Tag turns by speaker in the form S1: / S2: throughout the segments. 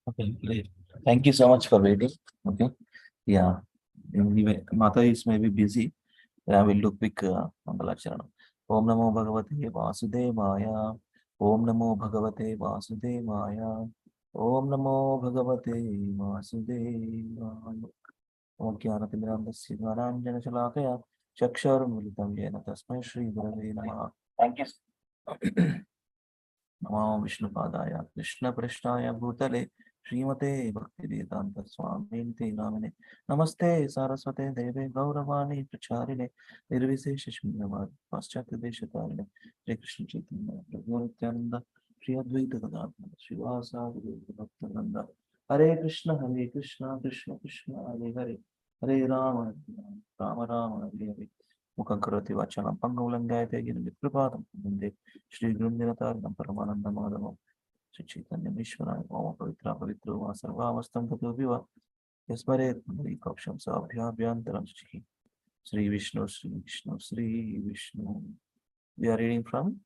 S1: Okay, great. Thank you so much for waiting. Okay. Yeah. Anyway, Mata is maybe busy. I will do quick Mangalacharanam. Om Namo Bhagavate Vasudevaya. Om Namo Bhagavate Vasudevaya. Om Namo Bhagavate Vasudevaya. Om Jnanatimirandasya Jnananjana Shalakaya. Chaksharmilitam Jena Tasmai Shri Gurave Namaha. Thank you. नमो विष्णुपादाय कृष्णपृष्ठाय भूतले श्रीमते भक्तिवेदांत स्वामिनिते नामिने नमस्ते सारस्वते देवे गौरवाणी प्रचारिणे निर्विशेष शून्यवाद पाश्चात्य देशतारिणे श्री कृष्ण चैतन्य प्रभु नित्यानंद श्री अद्वैत गदाधर श्रीवासादि भक्तवृंद हरे कृष्ण कृष्ण कृष्ण हरे हरे हरे राम राम हरे हरे मुखं करोति वाचालं पङ्गुलङ्गायते गिरिकृपादं वन्दे श्रीगुरुनिरतार्णं परमानन्दमाधवं श्रीचैतन्यमीश्वराय मम पवित्रा पवित्रो वा सर्वावस्थं ततोऽपि वा यस्मरेत् पुण्डरीकाक्षं साभ्याभ्यन्तरं Shri Vishnu Shri Vishnu Shri Vishnu. We are reading from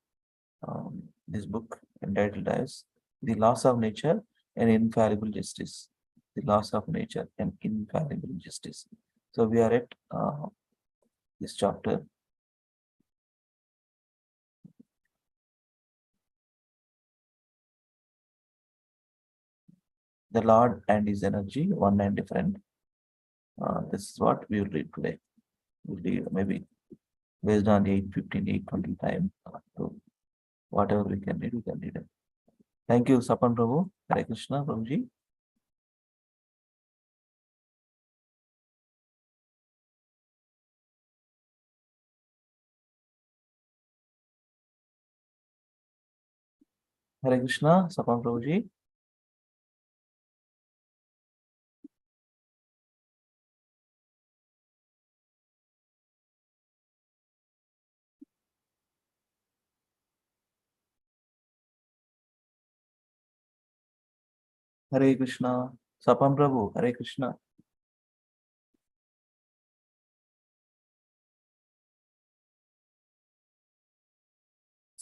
S1: this book entitled as The Laws of Nature and Infallible Justice. The Laws of Nature and Infallible Justice. So we are at this chapter. The Lord and his energy, one and different. This is what we will read today. We'll read maybe based on 8:15, 8:20 time. So whatever we can read, we can read it. Thank you, Sapan Prabhu. Hare Krishna, Prabhuji. Hare Krishna, Sapan Prabhuji. Hare Krishna, Sapan Prabhu. Hare Krishna.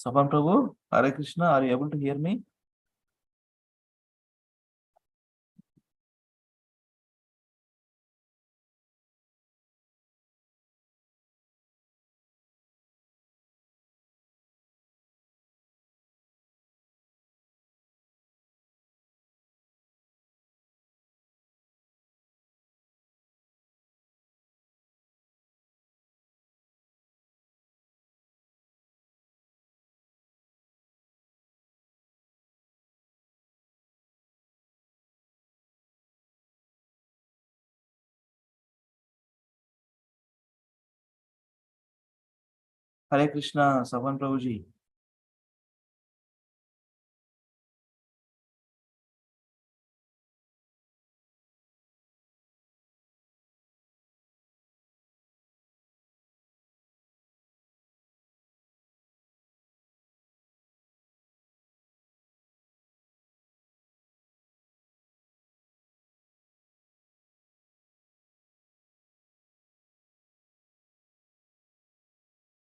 S1: Sapan Prabhu, Hare Krishna. Are you able to hear me? Hare Krishna, Sapan Prabhuji.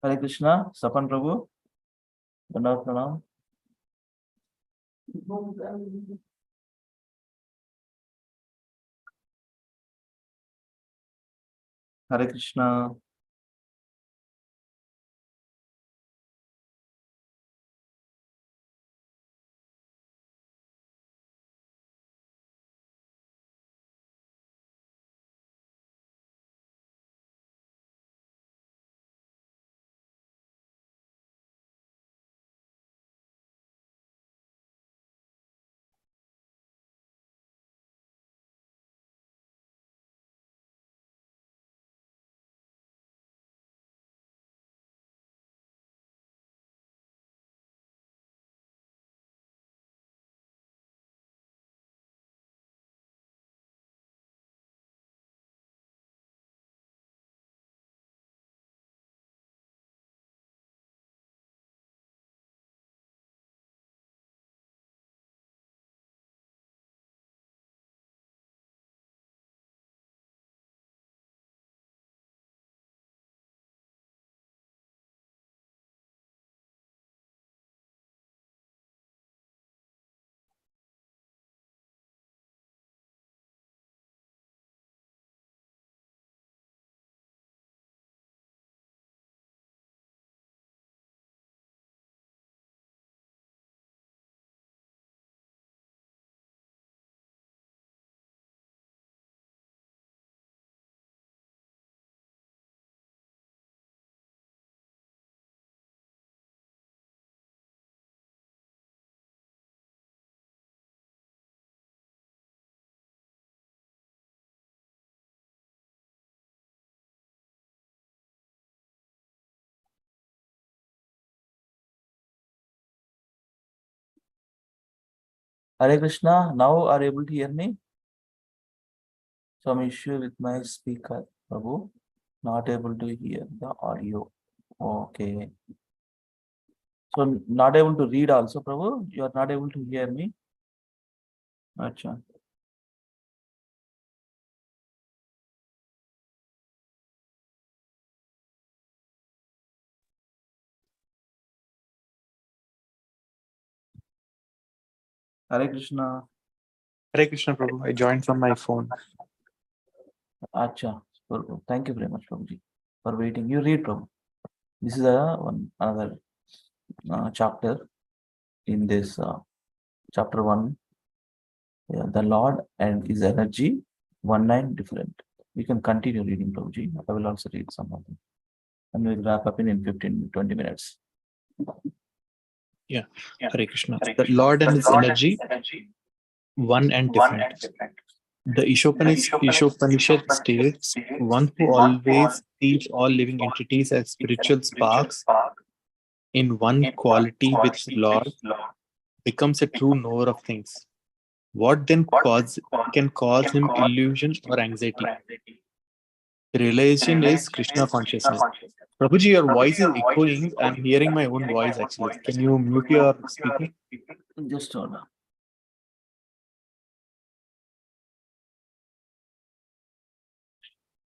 S1: Hare Krishna, Sapan Prabhu. Dandavat Pranam. Hare Krishna. Hare Krishna, now are you able to hear me? Some issue with my speaker, Prabhu. Not able to hear the audio. Okay. So not able to read also, Prabhu. You are not able to hear me. Acha. Hare Krishna.
S2: Hare Krishna Prabhu. I joined from my phone.
S1: Acha. Thank you very much, Prabhuji, for waiting. You read, Prabhu. This is a one another chapter in this chapter one. Yeah, the Lord and His energy, one line different. You can continue reading, Prabhuji. I will also read some of them, and we'll wrap up in 15, 20 minutes.
S2: Yeah. Hare Krishna. The Lord and his energy, one and different. The Ishopanishad states, one who always sees all living entities as spiritual sparks in one quality with Lord becomes a true knower of things. What then can cause him illusion or anxiety? The realization is Krishna consciousness. Prabhuji, your voice is echoing. I'm hearing my own voice actually. Can you mute your speaker?
S1: Just hold on.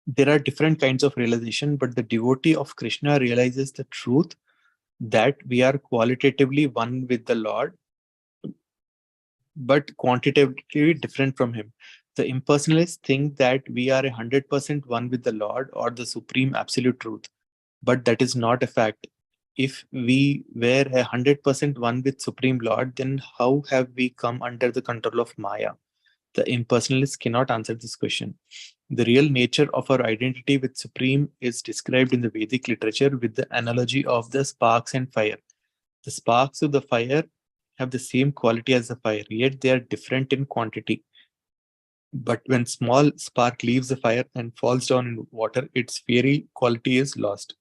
S2: There are different kinds of realization, but the devotee of Krishna realizes the truth that we are qualitatively one with the Lord, but quantitatively different from Him. The impersonalists think that we are 100% one with the Lord or the supreme absolute truth, but that is not a fact. If we were 100% one with Supreme Lord, then how have we come under the control of Maya? The impersonalists cannot answer this question. The real nature of our identity with Supreme is described in the Vedic literature with the analogy of the sparks and fire. The sparks of the fire have the same quality as the fire, yet they are different in quantity. But when small spark leaves the fire and falls down in water, its fiery quality is lost.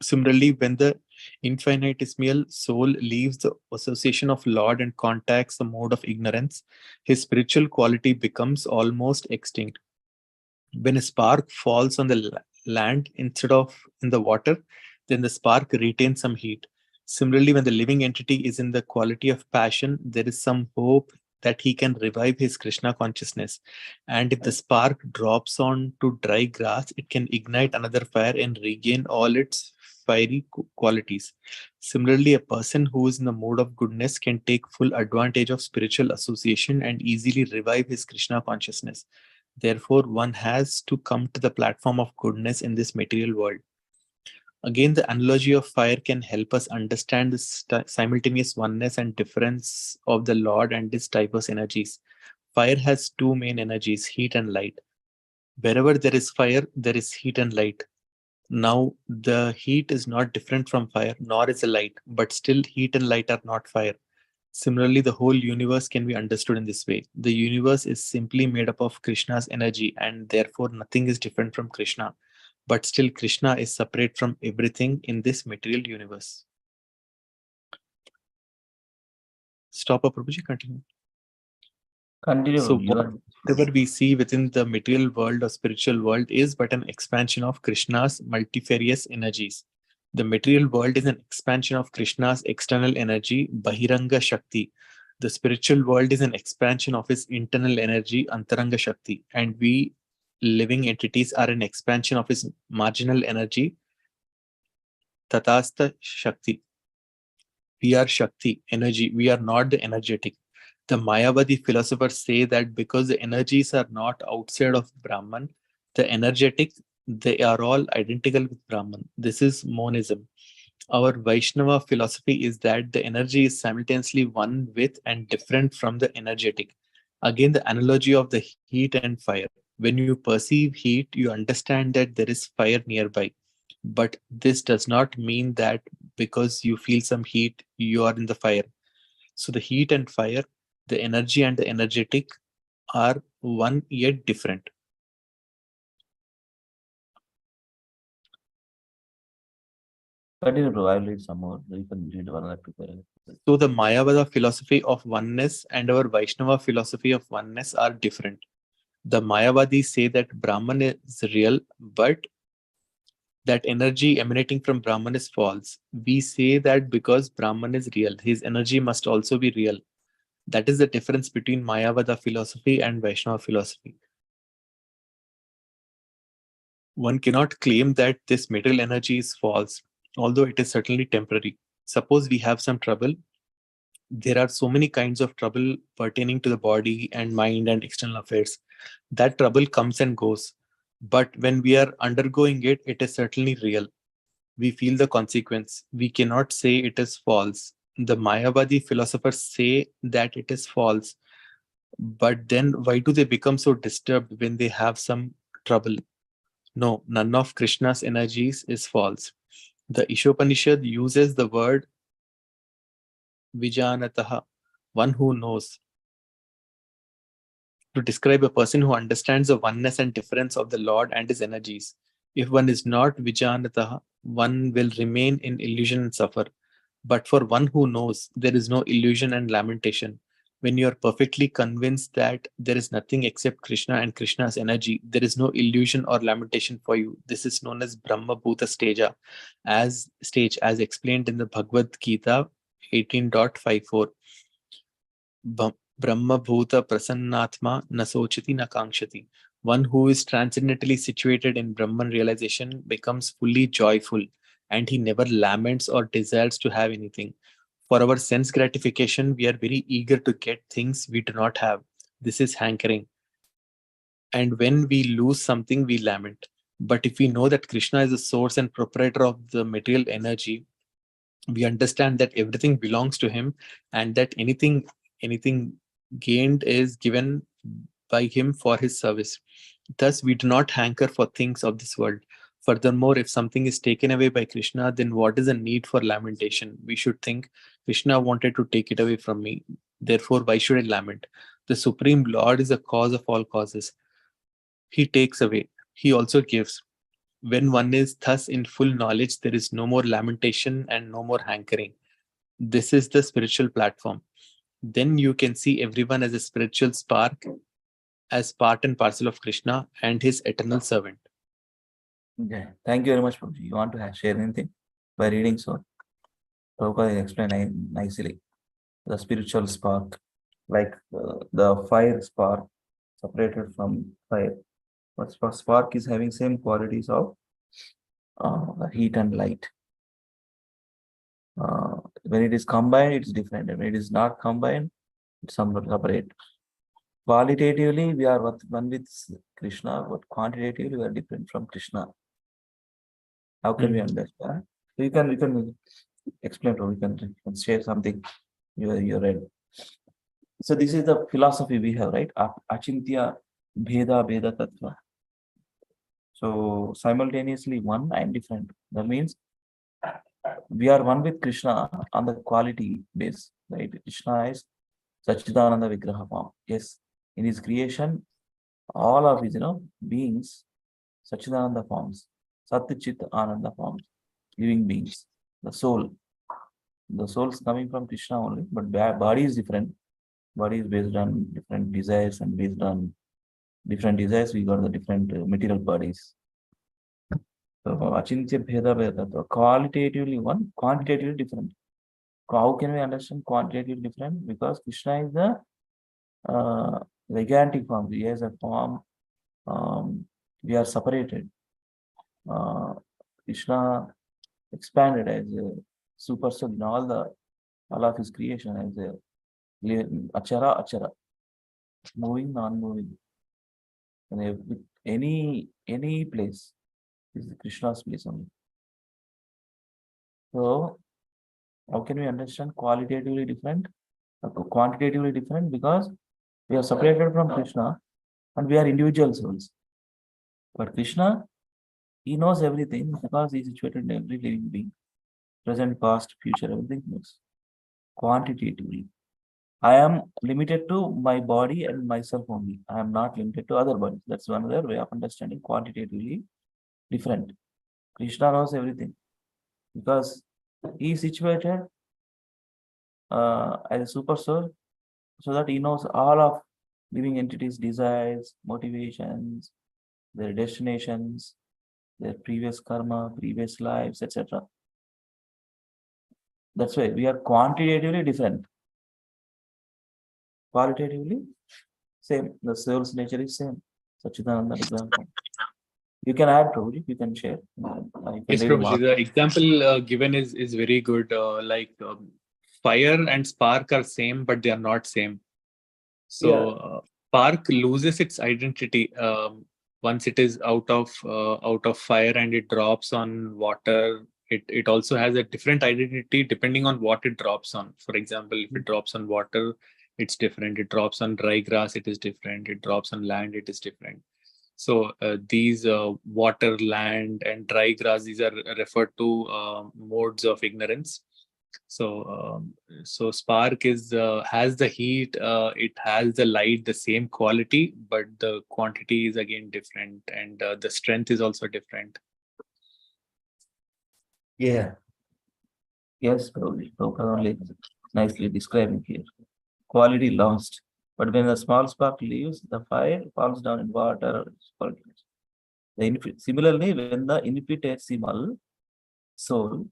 S2: Similarly, when the infinitesimal soul leaves the association of Lord and contacts the mode of ignorance, his spiritual quality becomes almost extinct. When a spark falls on the land instead of in the water, then the spark retains some heat. Similarly, when the living entity is in the quality of passion, there is some hope that he can revive his Krishna consciousness. And if the spark drops on to dry grass, it can ignite another fire and regain all its fiery qualities. Similarly, a person who is in the mode of goodness can take full advantage of spiritual association and easily revive his Krishna consciousness. Therefore, one has to come to the platform of goodness in this material world. Again, the analogy of fire can help us understand the simultaneous oneness and difference of the Lord and his diverse energies. Fire has two main energies, heat and light. Wherever there is fire, there is heat and light. Now, the heat is not different from fire, nor is the light, but still heat and light are not fire. Similarly, the whole universe can be understood in this way. The universe is simply made up of Krishna's energy, and therefore nothing is different from Krishna. But still, Krishna is separate from everything in this material universe. Stop, Prabhuji, continue.
S1: Continue.
S2: So, whatever we see within the material world or spiritual world is but an expansion of Krishna's multifarious energies. The material world is an expansion of Krishna's external energy, Bahiranga Shakti. The spiritual world is an expansion of his internal energy, Antaranga Shakti. And we living entities are an expansion of his marginal energy, Tatastha Shakti. We are Shakti, energy. We are not the energetic. The Mayavadi philosophers say that because the energies are not outside of Brahman, the energetic, they are all identical with Brahman. This is monism. Our Vaishnava philosophy is that the energy is simultaneously one with and different from the energetic. Again, the analogy of the heat and fire. When you perceive heat, you understand that there is fire nearby. But this does not mean that because you feel some heat, you are in the fire. So the heat and fire, the energy and the energetic are one yet different.
S1: Continue, bro. I'll read some more. You can read one or two paragraphs.
S2: So the Mayavada philosophy of oneness and our Vaishnava philosophy of oneness are different. The Mayavadis say that Brahman is real, but that energy emanating from Brahman is false. We say that because Brahman is real, his energy must also be real. That is the difference between Mayavada philosophy and Vaishnava philosophy. One cannot claim that this material energy is false, although it is certainly temporary. Suppose we have some trouble. There are so many kinds of trouble pertaining to the body and mind and external affairs. That trouble comes and goes. But when we are undergoing it, it is certainly real. We feel the consequence. We cannot say it is false. The Mayavadi philosophers say that it is false. But then why do they become so disturbed when they have some trouble? No, none of Krishna's energies is false. The Ishopanishad uses the word Vijanataha, one who knows, to describe a person who understands the oneness and difference of the Lord and his energies. If one is not Vijanataha, one will remain in illusion and suffer. But for one who knows, there is no illusion and lamentation. When you are perfectly convinced that there is nothing except Krishna and Krishna's energy, there is no illusion or lamentation for you. This is known as Brahma Bhuta stage as explained in the Bhagavad Gita 18.54. Brahma Bhuta Prasannatma Nasochati Nakangshati. One who is transcendently situated in Brahman realization becomes fully joyful, and he never laments or desires to have anything. For our sense gratification, we are very eager to get things we do not have. This is hankering. And when we lose something, we lament. But if we know that Krishna is the source and proprietor of the material energy, we understand that everything belongs to him, and that anything gained is given by him for his service. Thus we do not hanker for things of this world. Furthermore, if something is taken away by Krishna, then what is the need for lamentation? We should think, Krishna wanted to take it away from me, therefore why should I lament? The Supreme Lord is the cause of all causes. He takes away, he also gives. When one is thus in full knowledge, there is no more lamentation and no more hankering. This is the spiritual platform. Then you can see everyone as a spiritual spark, as part and parcel of Krishna and his eternal servant.
S1: Okay. Thank you very much, Prabhuji. You want to share anything by reading so? Prabhupada explained nicely. The spiritual spark, like the fire spark separated from fire. But spark is having same qualities of heat and light. When it is combined, it's different. When it is not combined, it's somewhat separate. Qualitatively, we are one with Krishna, but quantitatively, we are different from Krishna. How can we understand? So we can explain, or we can share something you read. So this is the philosophy we have, right? Achintya Bheda Tattva. So simultaneously one and different. That means we are one with Krishna on the quality base, right? Krishna is Sachidananda Vigraha form. Yes, in his creation, all of his beings, Sachidananda forms, Satchit Ananda forms, living beings. The soul is coming from Krishna only, but body is different. Body is based on different desires, and based on different desires, we got the different material bodies. So Achintya Bheda Bheda, qualitatively one, quantitatively different. How can we understand quantitatively different? Because Krishna is the gigantic form. He has a form. We are separated. Krishna expanded as a super soul in all of his creation as a achara, moving, non-moving. And any place is Krishna's place only. So how can we understand qualitatively different, quantitatively different? Because we are separated from Krishna and we are individual souls. But Krishna, he knows everything because he is situated in every living being, present, past, future, everything knows. Quantitatively, I am limited to my body and myself only. I am not limited to other bodies. That's one other way of understanding quantitatively different. Krishna knows everything because he is situated as a super soul, so that he knows all of living entities' desires, motivations, their destinations, their previous karma, previous lives, etc. That's why we are quantitatively different. Qualitatively, same. The soul's nature is same. Sachidananda example. You can add, Prabhuji, you can share. I can
S2: Yes,
S1: maybe
S2: Prabhuji,
S1: mark.
S2: the example given is very good. Fire and spark are same, but they are not same.
S1: Yeah,
S2: So spark loses its identity once it is out of fire and it drops on water. It also has a different identity depending on what it drops on. For example, if it drops on water, it's different. It drops on dry grass, it is different. It drops on land, it is different. So these water, land, and dry grass, these are referred to modes of ignorance. So so spark is has the heat, it has the light, the same quality, but the quantity is again different, and the strength is also different.
S1: yeah. Yes, Prabhuji. Prabhupada only nicely describing here. Quality lost. But when the small spark leaves, the fire falls down in water. Similarly, when the infinitesimal soul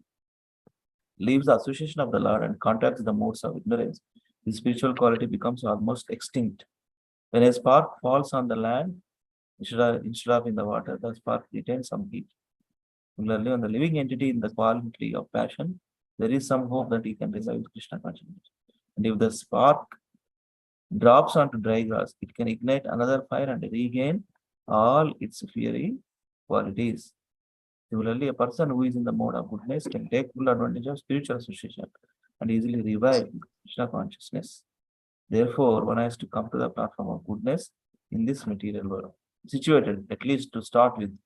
S1: leaves the association of the Lord and contacts the modes of ignorance, the spiritual quality becomes almost extinct. When a spark falls on the land, instead of in the water, the spark retains some heat. Similarly, on the living entity in the quality of passion, there is some hope that he can revive Krishna consciousness. And if the spark drops onto dry grass, it can ignite another fire and regain all its fiery qualities. Similarly, a person who is in the mode of goodness can take full advantage of spiritual association and easily revive Krishna consciousness. Therefore, one has to come to the platform of goodness in this material world. Situated, at least to start with,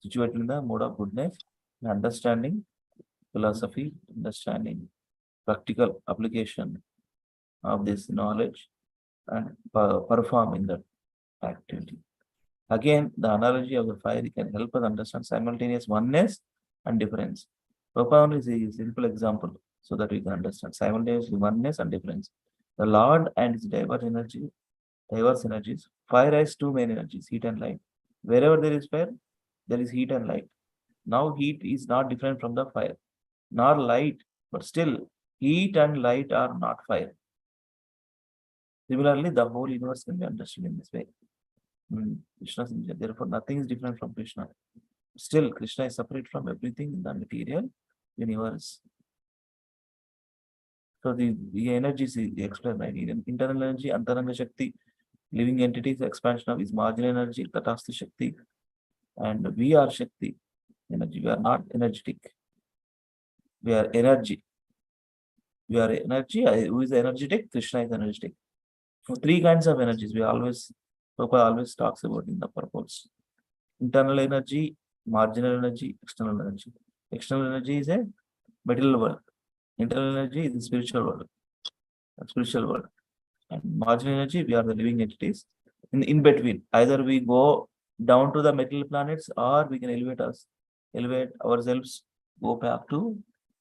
S1: situated in the mode of goodness, and understanding philosophy, understanding practical application of this knowledge, and perform in that activity. Again, the analogy of the fire can help us understand simultaneous oneness and difference. Profound is a simple example so that we can understand simultaneously oneness and difference. The Lord and its diverse energies. Fire has two main energies, heat and light. Wherever there is fire, there is heat and light. Now, heat is not different from the fire, nor light, but still, heat and light are not fire. Similarly, the whole universe can be understood in this way. Krishna's nature. Therefore, nothing is different from Krishna. Still, Krishna is separate from everything in the material universe. So the energies is explained, right? Internal energy, Antaranga Shakti, living entities, expansion of his marginal energy, Tatastha Shakti, and we are Shakti, energy. We are not energetic. We are energy. We are energy. Who is energetic? Krishna is energetic. So three kinds of energies Prabhupada always talks about in the purpose. Internal energy, marginal energy, external energy. External energy is a material world. Internal energy is the spiritual world. And marginal energy, we are the living entities. In between, either we go down to the material planets or we can elevate ourselves, go back to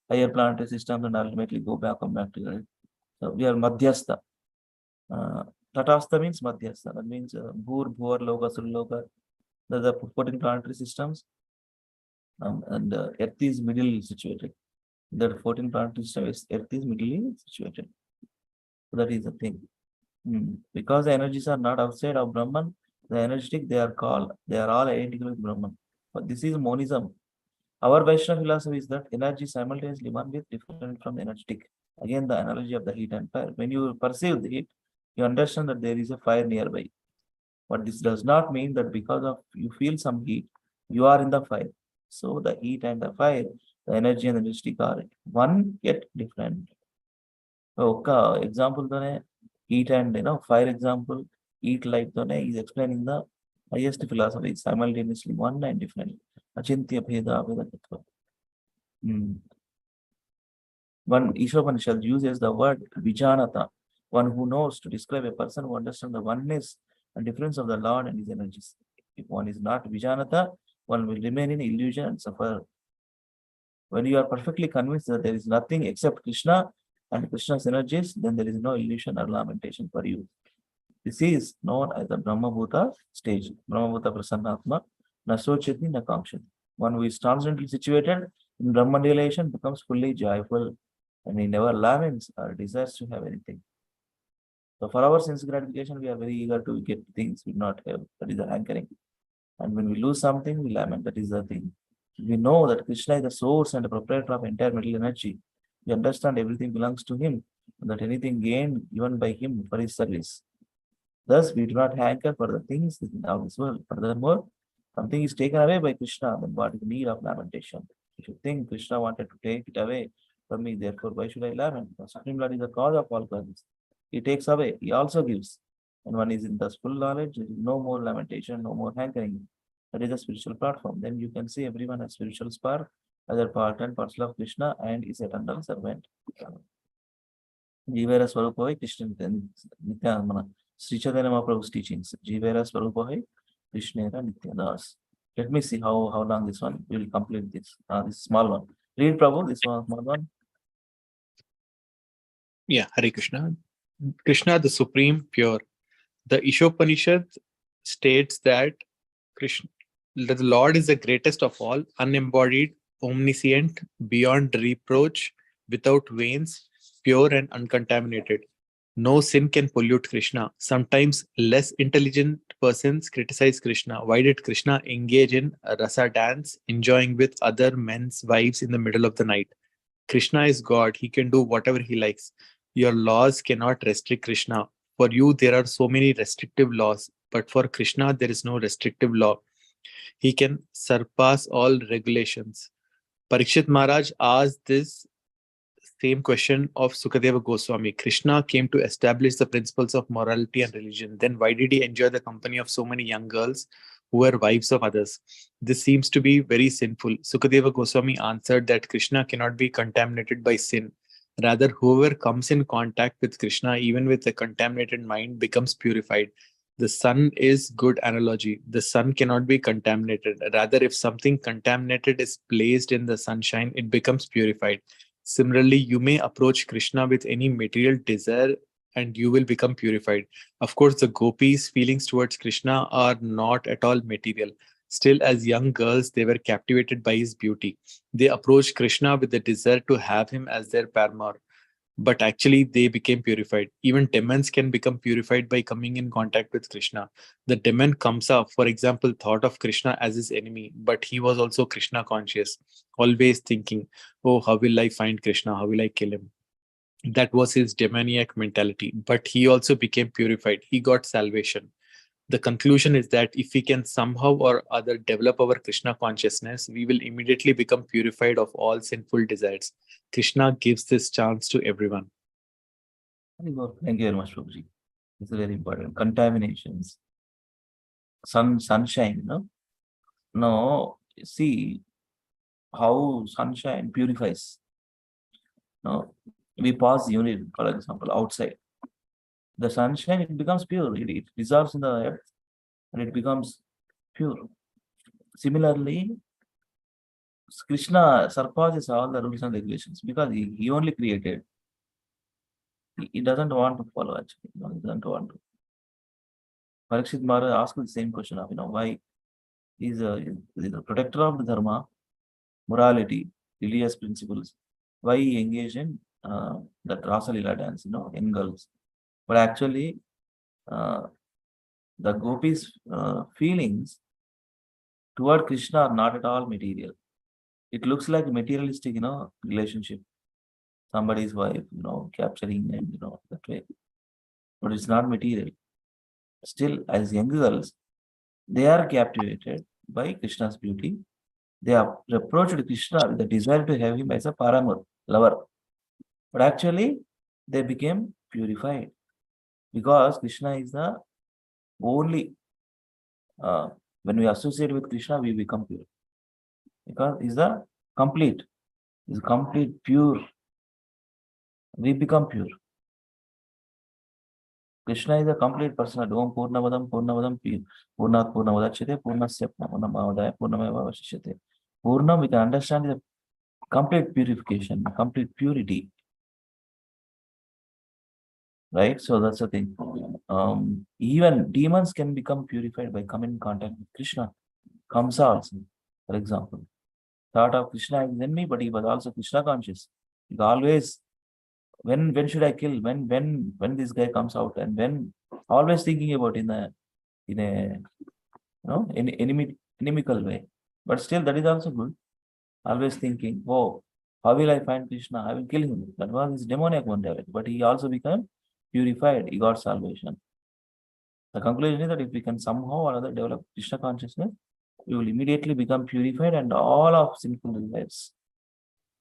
S1: higher planetary systems and ultimately come back to Earth. So we are Madhyastha. Tatastha means Madhyastha. That means Bhur, Bhuvar, Loka, Surloka. The 14 planetary systems. And Earth is middle situated. The 14 planetary systems, Earth is middle situated. So that is the thing. Because the energies are not outside of Brahman, the energetic they are all identical with Brahman. But this is monism. Our Vaishnava philosophy is that energy simultaneously one with different from the energetic. Again, the analogy of the heat and fire. When you perceive the heat, you understand that there is a fire nearby. But this does not mean that because of you feel some heat, you are in the fire. So the heat and the fire, the energy and the energetic are one yet different. ఒక example తోనే heat and fire example heat light తోనే is explaining the highest philosophy simultaneously one and different అచింత్య భేద అభేదత్వం. One Ishopanishad uses the word Vijanata, one who knows, to describe a person who understands the oneness and difference of the Lord and his energies. If one is not Vijanata, one will remain in illusion and suffer. When you are perfectly convinced that there is nothing except Krishna, and Krishna's energies, then there is no illusion or lamentation for you. This is known as the Brahmabhuta stage. Brahmabhuta Prasannatma, Nasochiti Nakamshati. One who is constantly situated in Brahman relation becomes fully joyful and he never laments or desires to have anything. So for our sense gratification, we are very eager to get things we do not have. That is the hankering. And when we lose something, we lament. That is the thing. We know that Krishna is the source and the proprietor of entire material energy. We understand everything belongs to him, and that anything gained given by him for his service. Thus, we do not hanker for the things of this world. Furthermore, something is taken away by Krishna, then what is the need of lamentation? If you think Krishna wanted to take it away from me, therefore, why should I lament? The Supreme Lord is the cause of all causes. He takes away, he also gives. When one is in thus full knowledge, there is no more lamentation, no more hankering. That is a spiritual platform. Then you can see everyone as spiritual spark, other part and parcel of Krishna and his eternal servant. Jivera Swarupai Krishna Nitya Mana Sri Chaitanya Mahaprabhu's teachings. Jivera Swarupai Krishnera Nitya Das. Let me see how long this one will complete this. This small one. Read Prabhu, this one small one.
S2: Yeah, Hare Krishna. Krishna, the supreme pure. The Ishopanishad states that Krishna, that the Lord is the greatest of all, unembodied, omniscient, beyond reproach, without veins, pure and uncontaminated. No sin can pollute Krishna. Sometimes less intelligent persons criticize Krishna. Why did Krishna engage in a rasa dance, enjoying with other men's wives in the middle of the night? Krishna is God. He can do whatever he likes. Your laws cannot restrict Krishna. For you, there are so many restrictive laws, but for Krishna, there is no restrictive law. He can surpass all regulations. Parikshit Maharaj asked this same question of Sukadeva Goswami. Krishna came to establish the principles of morality and religion. Then why did he enjoy the company of so many young girls who were wives of others? This seems to be very sinful. Sukadeva Goswami answered that Krishna cannot be contaminated by sin. Rather, whoever comes in contact with Krishna, even with a contaminated mind, becomes purified. The sun is good analogy. The sun cannot be contaminated. Rather, if something contaminated is placed in the sunshine, it becomes purified. Similarly, you may approach Krishna with any material desire and you will become purified. Of course, the gopis' feelings towards Krishna are not at all material. Still, as young girls, they were captivated by his beauty. They approached Krishna with the desire to have him as their paramour, but actually they became purified. Even demons can become purified by coming in contact with Krishna. The demon Kamsa, for example, thought of Krishna as his enemy, but he was also Krishna conscious, always thinking, oh, how will I find Krishna? How will I kill him? That was his demoniac mentality, but he also became purified. He got salvation. The conclusion is that if we can somehow or other develop our Krishna consciousness, we will immediately become purified of all sinful desires. Krishna gives this chance to everyone.
S1: Thank you very much, Prabhuji. This is very important. Contaminations. Sunshine, no? No, see how sunshine purifies. No, we pass the unit, for example, outside. The sunshine, it becomes pure. It dissolves in the earth and it becomes pure. Similarly, Krishna surpasses all the rules and regulations because he only created. He doesn't want to follow actually. He doesn't want to. Parikshit Maharaj asked the same question of, why he's a protector of the dharma, morality, religious principles. Why he engaged in that Rasa Leela dance, in girls. But actually, uh, the gopis' feelings toward Krishna are not at all material. It looks like a materialistic, relationship. Somebody's wife, capturing them, that way. But it's not material. Still, as young girls, they are captivated by Krishna's beauty. They have approached Krishna with the desire to have him as a paramour, lover. But actually, they became purified because Krishna is the only, when we associate with Krishna, we become pure. Because he's the complete, he's complete, pure. We become pure. Krishna is a complete personality. Om Purnavadam Purnat Purnavadachite Purnasya Purnamavadaya Purnameva Vashishyate. Purnam, we can understand the complete purification, complete purity. right? So that's the thing. Even demons can become purified by coming in contact with Krishna. Kamsa also, for example, thought of Krishna as enemy, but he was also Krishna conscious. He always, when should I kill? When this guy comes out, and when always thinking about in a in inimical way. But still, that is also good. Always thinking, oh, how will I find Krishna? I will kill him. That was his demoniac mentality. But he also became purified. He got salvation. The conclusion is that if we can somehow or other develop Krishna consciousness, we will immediately become purified and all of sinful desires,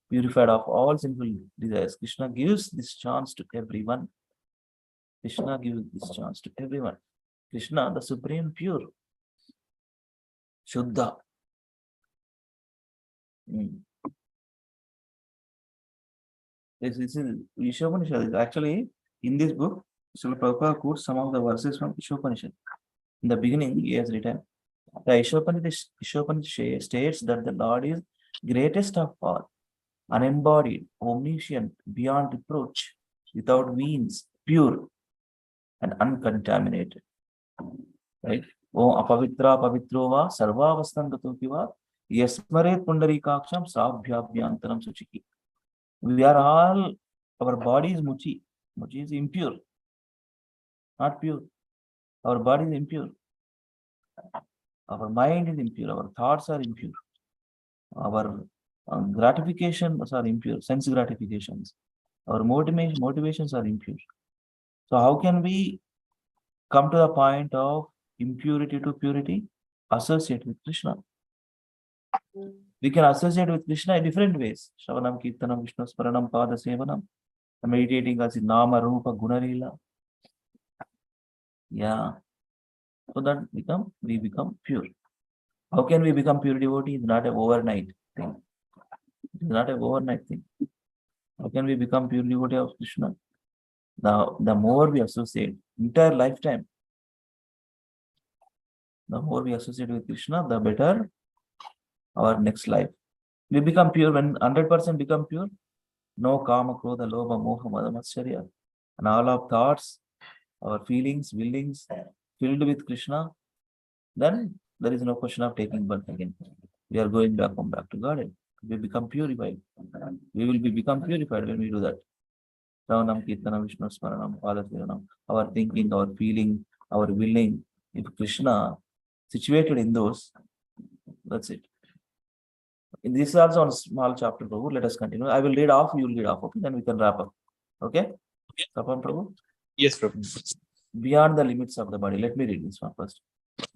S1: purified of all sinful desires. Krishna gives this chance to everyone. Krishna gives this chance to everyone. Krishna, the supreme pure, Shuddha. Mm. This is Ishopanishad. Actually, in this book, Srila Prabhupada quotes some of the verses from Ishopanishad. In the beginning, he has written, the Ishopanishad states that the Lord is greatest of all, unembodied, omniscient, beyond reproach, without means, pure, and uncontaminated. Right? Om apavitra pavitrova sarvavastan gatopiva yasmaret pundarikaksham sabhyabhyantaram suchiki. We are all, our body is muchi. Muchi is impure, not pure. Our body is impure. Our mind is impure. Our thoughts are impure. Our gratifications are impure. Sense gratifications. Our motivations are impure. So how can we come to the point of impurity to purity? Associate with Krishna. We can associate with Krishna in different ways. Shravanam, Kirtanam, Vishnu Sparanam, Pada Sevanam. Meditating as in Nama, Rupa, Gunarila. Yeah. So that we become pure. How can we become pure devotee? It's not an overnight thing. It's not an overnight thing. How can we become pure devotee of Krishna? The more we associate, entire lifetime, the more we associate with Krishna, the better our next life. We become pure when 100% become pure. No kama, krodha, lobha, moha, mada, matsarya. And all our thoughts, our feelings, willings filled with Krishna, then there is no question of taking birth again. We are going back home, back to Godhead. We become purified. We will become purified when we do that. Shravanam, Kirtanam, Vishnu Smaranam, Padatviranam. Our thinking, our feeling, our willing. If Krishna situated in those, that's it. This is also on small chapter, Prabhu. Let us continue. I will read off, you will read off. Okay, then we can wrap up. Okay? Tapan, Prabhu?
S2: Yes, Prabhu.
S1: Beyond the limits of the body. Let me read this one first.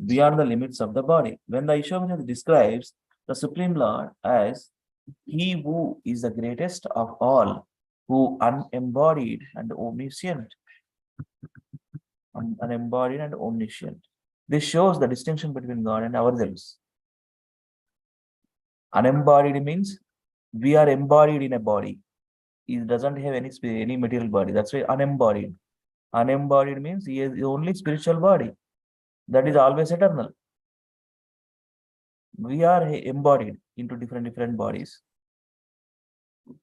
S1: Beyond the limits of the body. When the Ishopanishad describes the Supreme Lord as He who is the greatest of all, who unembodied and omniscient, unembodied and omniscient. This shows the distinction between God and ourselves. Unembodied means we are embodied in a body. It doesn't have any material body. That's why unembodied. Unembodied means he is the only spiritual body that is always eternal. We are embodied into different bodies.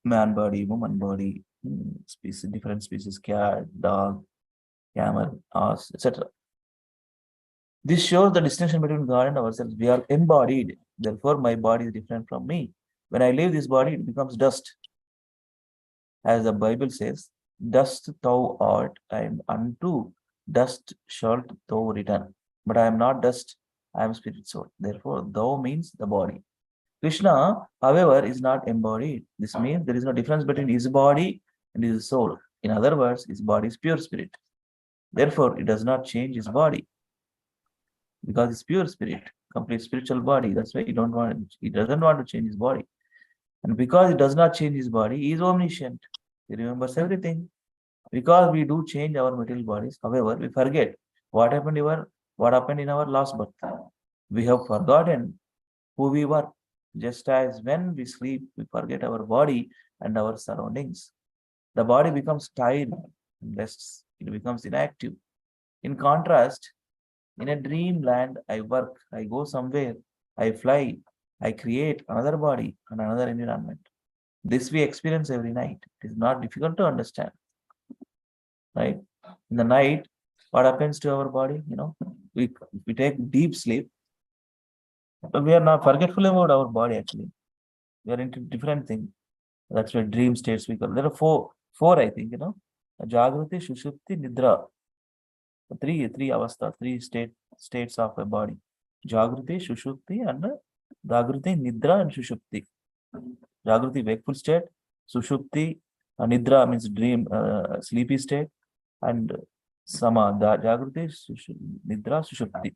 S1: Man body, woman body, species, different species, cat, dog, camel, horse, etc. This shows the distinction between God and ourselves. We are embodied. Therefore, my body is different from me. When I leave this body, it becomes dust. As the Bible says, dust thou art, and unto dust shalt thou return. But I am not dust, I am spirit soul. Therefore, thou means the body. Krishna, however, is not embodied. This means there is no difference between his body and his soul. In other words, his body is pure spirit. Therefore, it does not change his body because it's pure spirit, complete spiritual body. That's why he doesn't want to change his body. And because he does not change his body, he is omniscient. He remembers everything. Because we do change our material bodies, however, we forget what happened in our last birth. We have forgotten who we were. Just as when we sleep, we forget our body and our surroundings. The body becomes tired and rests. It becomes inactive. In contrast, in a dreamland, I work, I go somewhere, I fly, I create another body and another environment. This we experience every night. It is not difficult to understand, right? In the night, what happens to our body? We take deep sleep, but we are not forgetful about our body actually. We are into different thing. That's why dream states we call. There are four I think. Jagruti, Shushupti, Nidra. Three avastha, states of a body. Jagruti, Shushupti, and Jagruti, Nidra, and Shushupti. Jagruti, wakeful state. Sushupti, Nidra means dream, sleepy state. And Jagruti, Nidra, Sushupti.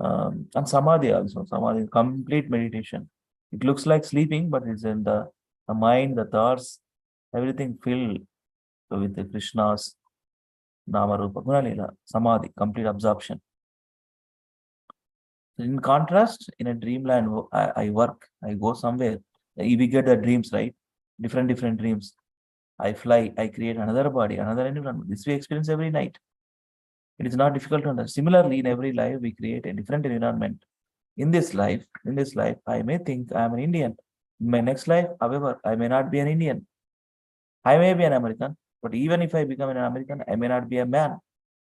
S1: And Samadhi also. Samadhi, complete meditation. It looks like sleeping, but it's in the mind, the thoughts, everything filled with the Krishna's Nama Rupa Guna Leela, Samadhi, complete absorption. In contrast, in a dreamland, I work, I go somewhere. We get the dreams, right? Different dreams. I fly, I create another body, another environment. This we experience every night. It is not difficult to understand. Similarly, in every life, we create a different environment. In this life, I may think I am an Indian. In my next life, however, I may not be an Indian. I may be an American, but even if I become an American, I may not be a man.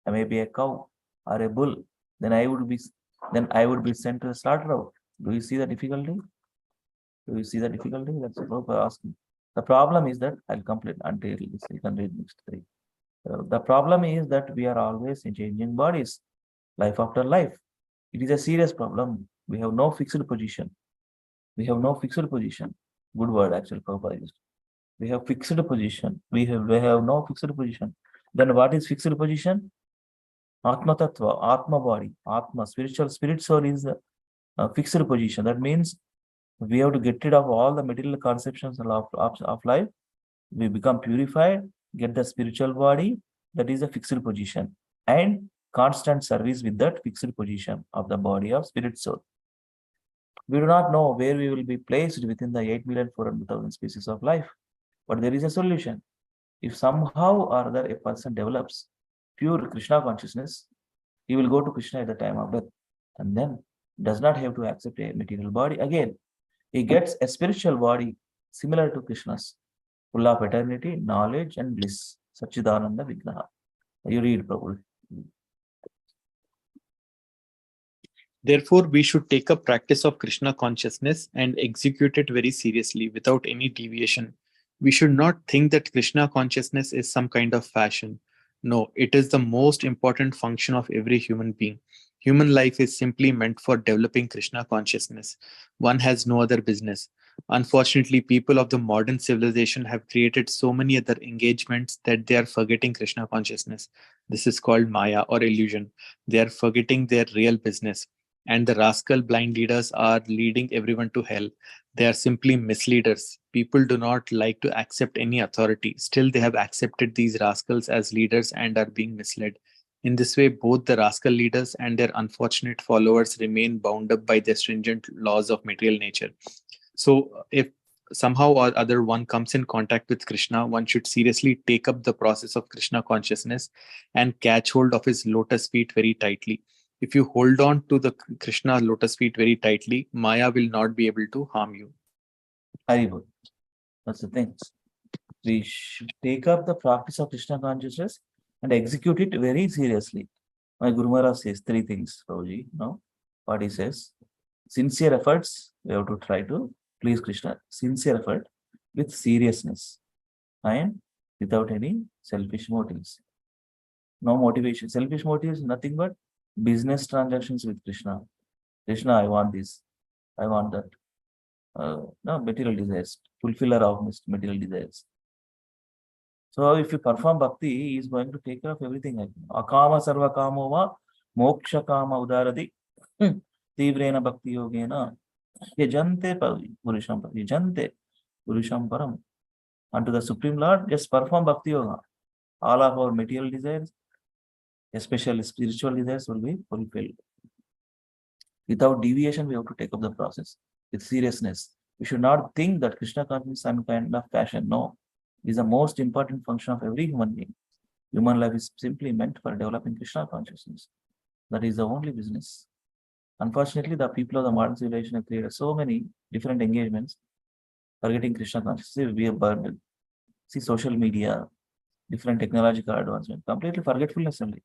S1: I may be a cow or a bull. Then I would be sent to the slaughterhouse. Do you see the difficulty? Do you see the difficulty? That's what we're asking. The problem is that I'll complete until this. You can read next three. The problem is that we are always in changing bodies, life after life. It is a serious problem. We have no fixed position. We have no fixed position. Good word, actually, Prabhupada used. We have fixed position. We have no fixed position. Then what is fixed position? Atma Tattva, Atma body, Atma, spirit soul is a fixed position. That means we have to get rid of all the material conceptions of life. We become purified, get the spiritual body, that is a fixed position. And constant service with that fixed position of the body of spirit soul. We do not know where we will be placed within the 8,400,000 species of life, but there is a solution. If somehow or other a person develops pure Krishna consciousness, he will go to Krishna at the time of death and then does not have to accept a material body again. He gets a spiritual body similar to Krishna's, full of eternity, knowledge, and bliss. Sachidananda Vigraha. You read, Prabhu.
S2: Therefore, we should take up practice of Krishna consciousness and execute it very seriously without any deviation. We should not think that Krishna consciousness is some kind of fashion. No, it is the most important function of every human being. Human life is simply meant for developing Krishna consciousness. One has no other business. Unfortunately, people of the modern civilization have created so many other engagements that they are forgetting Krishna consciousness. This is called Maya or illusion. They are forgetting their real business, and the rascal blind leaders are leading everyone to hell. They are simply misleaders. People do not like to accept any authority. Still, they have accepted these rascals as leaders and are being misled. In this way, both the rascal leaders and their unfortunate followers remain bound up by the stringent laws of material nature. So, if somehow or other one comes in contact with Krishna, one should seriously take up the process of Krishna consciousness and catch hold of his lotus feet very tightly. If you hold on to the Krishna lotus feet very tightly, Maya will not be able to harm you.
S1: Haribol. That's the thing. We should take up the practice of Krishna consciousness and execute it very seriously. My Guru Maharaj says three things, Prabhuji. What he says? Sincere efforts, we have to try to please Krishna. Sincere effort with seriousness and without any selfish motives. No motivation. Selfish motives, nothing but business transactions with Krishna. Krishna, I want this. I want that. No material desires. Fulfiller of material desires. So if you perform bhakti, he is going to take care of everything. Akama sarva kamova moksha kama udaradi tivrena bhakti yogena yajante purusham param. Unto the Supreme Lord, just perform bhakti yoga. All of our material desires, especially spiritual desires, will be fulfilled. Without deviation, we have to take up the process with seriousness. We should not think that Krishna consciousness is some kind of passion. No, it is the most important function of every human being. Human life is simply meant for developing Krishna consciousness. That is the only business. Unfortunately, the people of the modern civilization have created so many different engagements, forgetting Krishna consciousness. We are burdened. See social media, different technological advancement, completely forgetfulness only.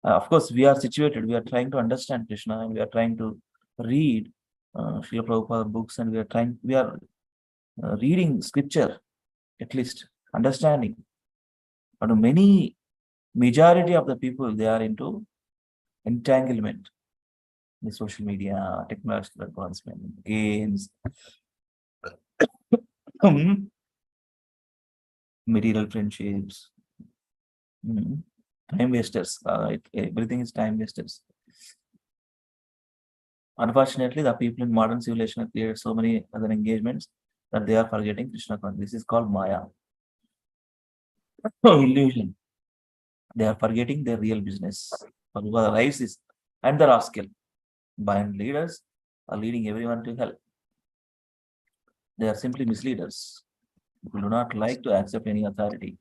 S1: Of course, we are situated, we are trying to understand Krishna, and we are trying to read Srila Prabhupada books, and we are reading scripture, at least understanding. But majority of the people, they are into entanglement, the social media, technological advancement, games, material friendships, mm, time wasters. Everything is time wasters. Unfortunately, the people in modern civilization have created so many other engagements that they are forgetting Krishna consciousness. This is called Maya. Illusion. They are forgetting their real business. Prabhupada lives is and the rascal. Blind leaders are leading everyone to hell. They are simply misleaders who do not like to accept any authority.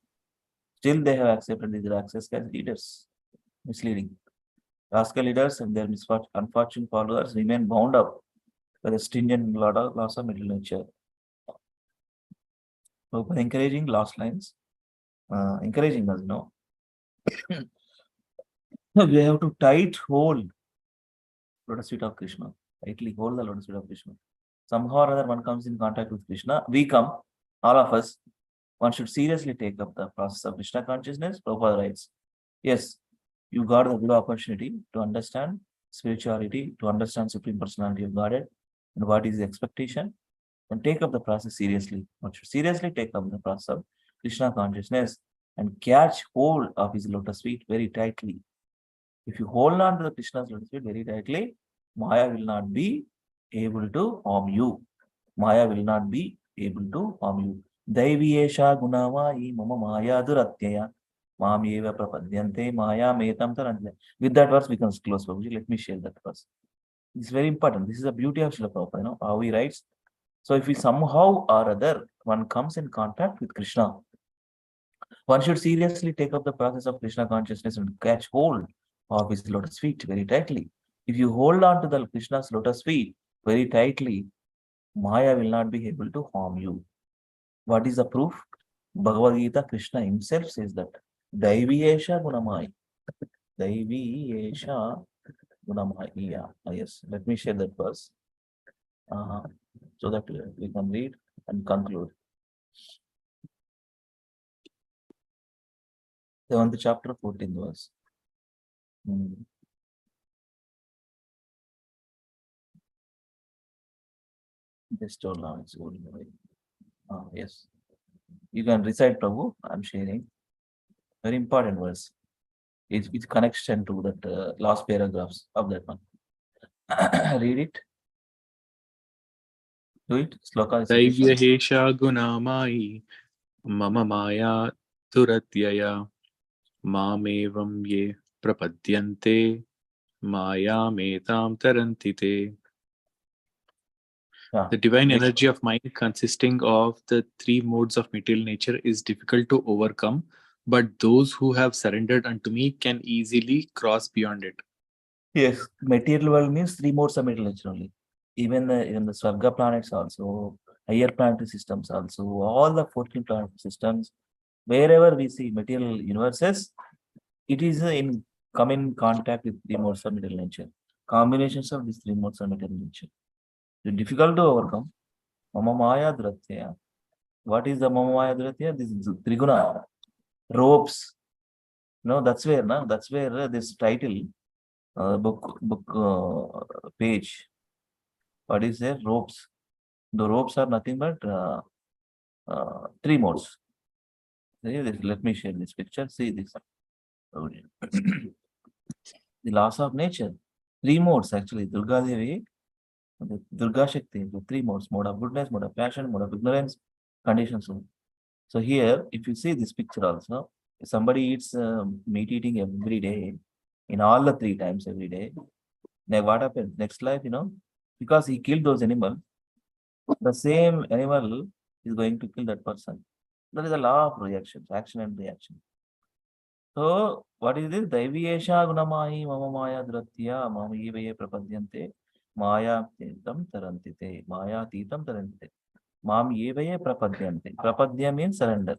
S1: Still, they have accepted these access as leaders. Misleading. Rascal leaders and their unfortunate followers remain bound up by the stringent laws of middle nature. So, by encouraging lost lines, encouraging us, we have to tight hold lotus feet of Krishna. Tightly hold the lotus feet of Krishna. Somehow or other, one comes in contact with Krishna. We come, all of us. One should seriously take up the process of Krishna consciousness. Prabhupada writes, yes, you got a good opportunity to understand spirituality, to understand Supreme Personality of Godhead, and what is the expectation, and take up the process seriously. One should seriously take up the process of Krishna consciousness and catch hold of his lotus feet very tightly. If you hold on to the Krishna's lotus feet very tightly, Maya will not be able to harm you. Maya will not be able to harm you. Daiviyesha gunavai mama maya duratyaya mamyeva prapadyante maya metam tarantya. With that verse, we can close. Babuji. Let me share that verse. It's very important. This is the beauty of Srila Prabhupada, how he writes. So if we somehow or other, one comes in contact with Krishna, one should seriously take up the process of Krishna consciousness and catch hold of his lotus feet very tightly. If you hold on to the Krishna's lotus feet very tightly, Maya will not be able to harm you. What is the proof? Bhagavad Gita, Krishna himself says that. Daiviyesha gunamai. Daiviyesha gunamai. Yeah, yes. Let me share that verse so that we can read and conclude. 7th chapter, 14th verse. Just hold on, it's going away. Yes. You can recite, Prabhu. I'm sharing. Very important verse. It's connection to that last paragraphs of that one. Read it. Do it. Sloka recitation.
S2: दैव्यहेषा गुणामायि मम माया दुरत्यया मामेवं ये प्रपद्यन्ते मायामेतां तरन्ति ते.
S1: Yeah.
S2: The divine energy of mind consisting of the three modes of material nature is difficult to overcome, but those who have surrendered unto me can easily cross beyond it.
S1: Yes. Material world means three modes of material nature only. Even the Swarga planets also, higher planetary systems also, all the 14 planetary systems, wherever we see material universes, it is come in contact with three modes of material nature. Combinations of these three modes of material nature. It's difficult to overcome. Mama Maya Dhratya. What is the Mama Maya Dhratya? This is Triguna. Ropes. No, that's where this title, book page. What is there? Ropes. The ropes are nothing but three modes. See this. Let me share this picture. See this. The laws of nature. Three modes actually. Durga Devi, the Durga Shakti, the three modes: mode of goodness, mode of passion, mode of ignorance, conditions. So here, if you see this picture also, if somebody eats meat eating every day, in all the three times every day, then what happens? Next life, because he killed those animals, the same animal is going to kill that person. That is the law of reactions, action and reaction. So, what is this? Daiviyesha gunamahi mama maya dhratya mama ivaye prapadyante maya titam tarantite maya titam tarantite mam yevaye prapadyante. Prapadya means surrender.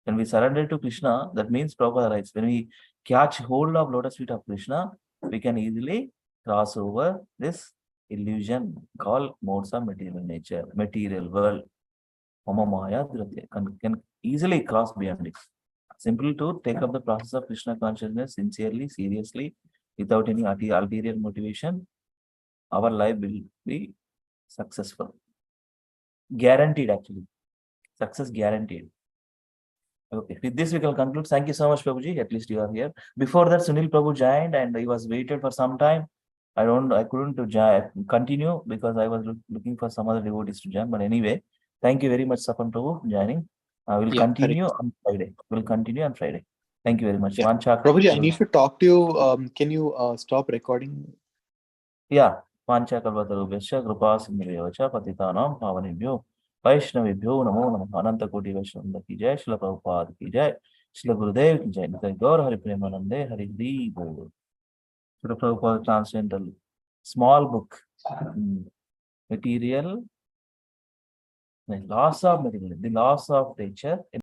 S1: When we surrender to Krishna, that means Prabhupada writes, when we catch hold of lotus feet of Krishna, we can easily cross over this illusion called modes of material nature, material world. Mama Maya Dhrati can easily cross beyond it. Simple to take up the process of Krishna consciousness sincerely, seriously, without any ulterior motivation, our life will be successful. Guaranteed, actually. Success guaranteed. Okay, with this we can conclude. Thank you so much, Prabhuji. At least you are here. Before that, Sunil Prabhu joined and he was waited for some time. I couldn't to continue because I was looking for some other devotees to join. But anyway, thank you very much, Sapan Prabhu, for joining. I will
S2: Yeah, Hare
S1: continue
S2: Krishna.
S1: on Friday. We'll continue on Friday. Thank you very much.
S2: Yeah.
S1: Vanchak.
S2: Prabhuji, I need to talk to you. Can you stop recording?
S1: Yeah. Vanchakalvatarubhyascha कृपा सिंधुभ्यो च पतितानां पावनेभ्यो वैष्णवेभ्यो नमो नमः अनंत कोटि वैष्णव की जय श्रील प्रभुपाद की जय श्रील गुरुदेव की जय निताई गौर हरि प्रेमानंदे हरि बोल Srila Prabhupada transcendental small book material the loss of material the loss of nature